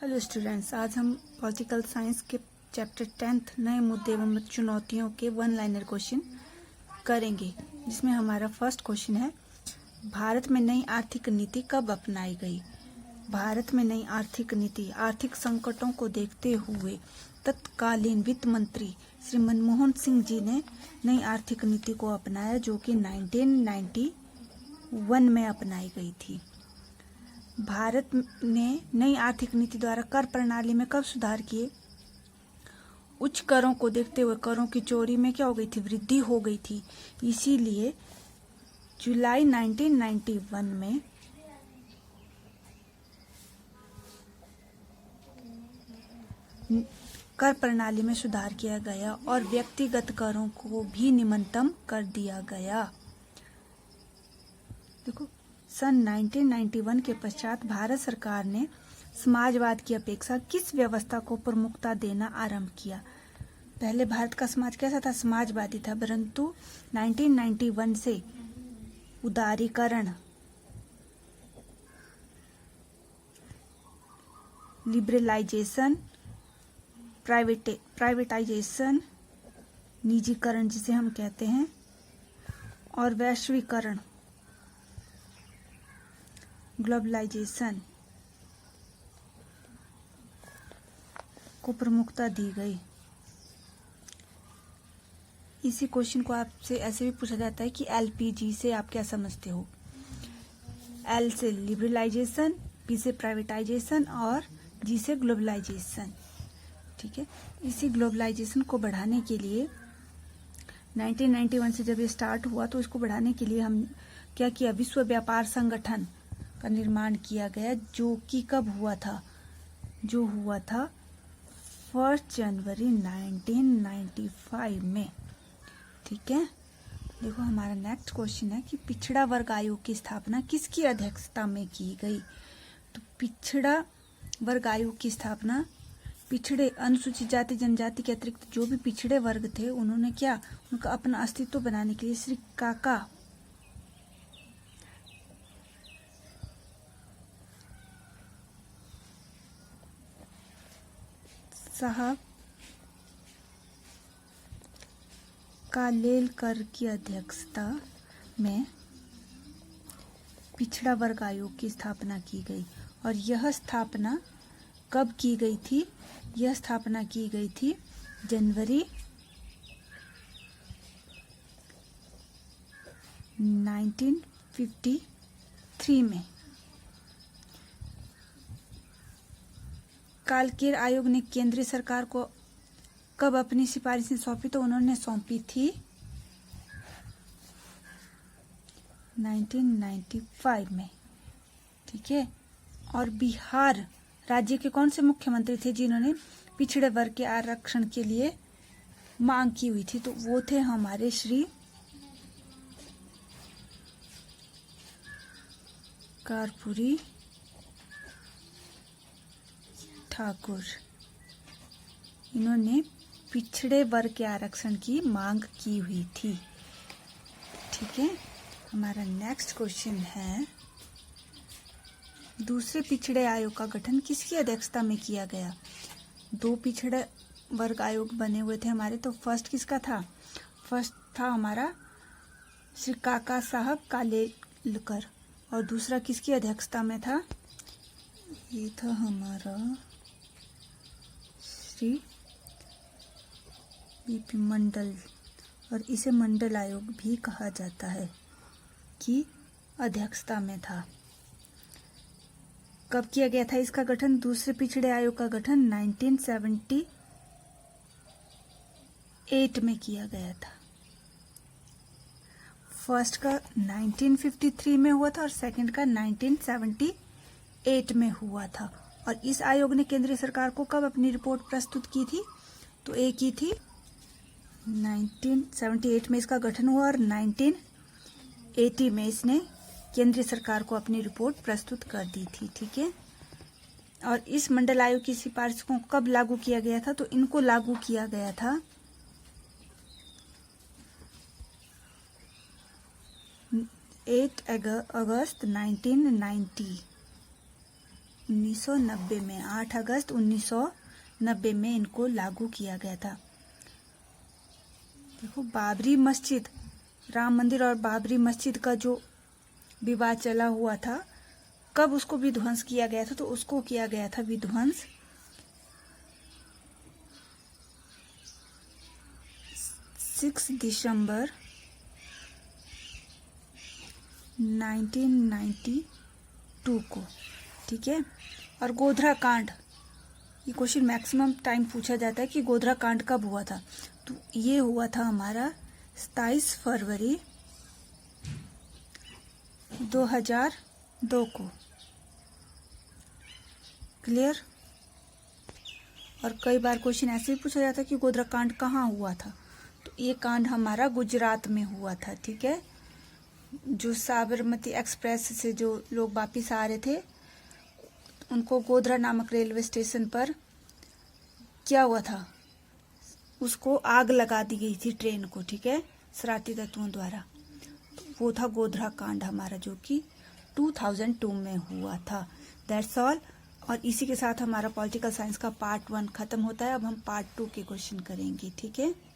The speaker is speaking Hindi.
हेलो स्टूडेंट्स, आज हम पॉलिटिकल साइंस के चैप्टर 10th नए मुद्दे एवं चुनौतियों के वन लाइनर क्वेश्चन करेंगे, जिसमें हमारा फर्स्ट क्वेश्चन है, भारत में नई आर्थिक नीति कब अपनाई गई। भारत में नई आर्थिक नीति आर्थिक संकटों को देखते हुए तत्कालीन वित्त मंत्री श्री मनमोहन सिंह जी ने नई आर्थिक नीति को अपनाया, जो कि 1991 में अपनाई गई थी। भारत ने नई आर्थिक नीति द्वारा कर प्रणाली में कब सुधार किए। उच्च करों को देखते हुए करों की चोरी में क्या हो गई थी, वृद्धि हो गई थी। इसीलिए जुलाई 1991 में कर प्रणाली में सुधार किया गया और व्यक्तिगत करों को भी न्यूनतम कर दिया गया। देखो, सन 1991 के पश्चात भारत सरकार ने समाजवाद की अपेक्षा किस व्यवस्था को प्रमुखता देना आरंभ किया। पहले भारत का समाज कैसा था, समाजवादी था, परंतु 1991 से उदारीकरण, लिबरलाइजेशन, प्राइवेटाइजेशन, निजीकरण जिसे हम कहते हैं, और वैश्वीकरण, ग्लोबलाइजेशन को प्रमुखता दी गई। इसी क्वेश्चन को आपसे ऐसे भी पूछा जाता है कि एलपीजी से आप क्या समझते हो। एल से लिबरलाइजेशन, पी से प्राइवेटाइजेशन और जी से ग्लोबलाइजेशन। ठीक है, इसी ग्लोबलाइजेशन को बढ़ाने के लिए 1991 से जब ये स्टार्ट हुआ, तो इसको बढ़ाने के लिए हम क्या किया, विश्व व्यापार संगठन का निर्माण किया गया, जो कि कब हुआ था, जो हुआ था 1 जनवरी 1995 में। ठीक है, देखो हमारा नेक्स्ट क्वेश्चन है कि पिछड़ा वर्ग आयोग की स्थापना किसकी अध्यक्षता में की गई। तो पिछड़ा वर्ग आयोग की स्थापना पिछड़े अनुसूचित जाति जनजाति के अतिरिक्त जो भी पिछड़े वर्ग थे, उन्होंने क्या, उनका अपना अस्तित्व बनाने के लिए श्री काका साहब कालेलकर की अध्यक्षता में पिछड़ा वर्ग आयोग की स्थापना की गई। और यह स्थापना कब की गई थी, यह स्थापना की गई थी जनवरी 1953 में। कालकेर आयोग ने केंद्रीय सरकार को कब अपनी सिफारिशें सौंपी, तो उन्होंने सौंपी थी 1995 में। ठीक है, और बिहार राज्य के कौन से मुख्यमंत्री थे जिन्होंने पिछड़े वर्ग के आरक्षण के लिए मांग की हुई थी, तो वो थे हमारे श्री कर्पूरी ठाकुर। इन्होंने पिछड़े वर्ग के आरक्षण की मांग की हुई थी। ठीक है, हमारा नेक्स्ट क्वेश्चन है, दूसरे पिछड़े आयोग का गठन किसकी अध्यक्षता में किया गया। दो पिछड़े वर्ग आयोग बने हुए थे हमारे, तो फर्स्ट किसका था, फर्स्ट था हमारा श्री काका साहब कालेलकर, और दूसरा किसकी अध्यक्षता में था, ये था हमारा श्री बीपी मंडल, और इसे मंडल आयोग भी कहा जाता है, की अध्यक्षता में था। कब किया गया था इसका गठन, दूसरे पिछड़े आयोग का गठन 1978 में किया गया था। फर्स्ट का 1953 में हुआ था और सेकंड का 1978 में हुआ था। और इस आयोग ने केंद्रीय सरकार को कब अपनी रिपोर्ट प्रस्तुत की थी, तो एक की थी 1978 में इसका गठन हुआ, और 1980 में इसने केंद्रीय सरकार को अपनी रिपोर्ट प्रस्तुत कर दी थी। ठीक है, और इस मंडल आयोग की सिफारिशों को कब लागू किया गया था, तो इनको लागू किया गया था 8 अगस्त 1990 1990 में, 8 अगस्त 1990 में इनको लागू किया गया था। देखो, बाबरी मस्जिद, राम मंदिर और बाबरी मस्जिद का जो विवाद चला हुआ था, कब उसको विध्वंस किया गया था? तो उसको किया गया था विध्वंस 6 दिसंबर 1992 को, ठीक है। और गोधरा कांड, ये क्वेश्चन मैक्सिमम टाइम पूछा जाता है कि गोधरा कांड कब हुआ था? तो ये हुआ था हमारा 27 फरवरी 2002 को। क्लियर? और कई बार क्वेश्चन ऐसे भी पूछा जाता है कि गोधरा कांड कहाँ हुआ था? तो ये कांड हमारा गुजरात में हुआ था, ठीक है। जो साबरमती एक्सप्रेस से जो लोग वापिस आ रहे थे, उनको गोधरा नामक रेलवे स्टेशन पर क्या हुआ था? उसको आग लगा दी गई थी ट्रेन को, ठीक है, शरारती तत्वों द्वारा। तो वो था गोधरा कांड हमारा, जो कि 2002 में हुआ था। That's all. और इसी के साथ हमारा पॉलिटिकल साइंस का पार्ट 1 खत्म होता है। अब हम पार्ट 2 के क्वेश्चन करेंगे, ठीक है।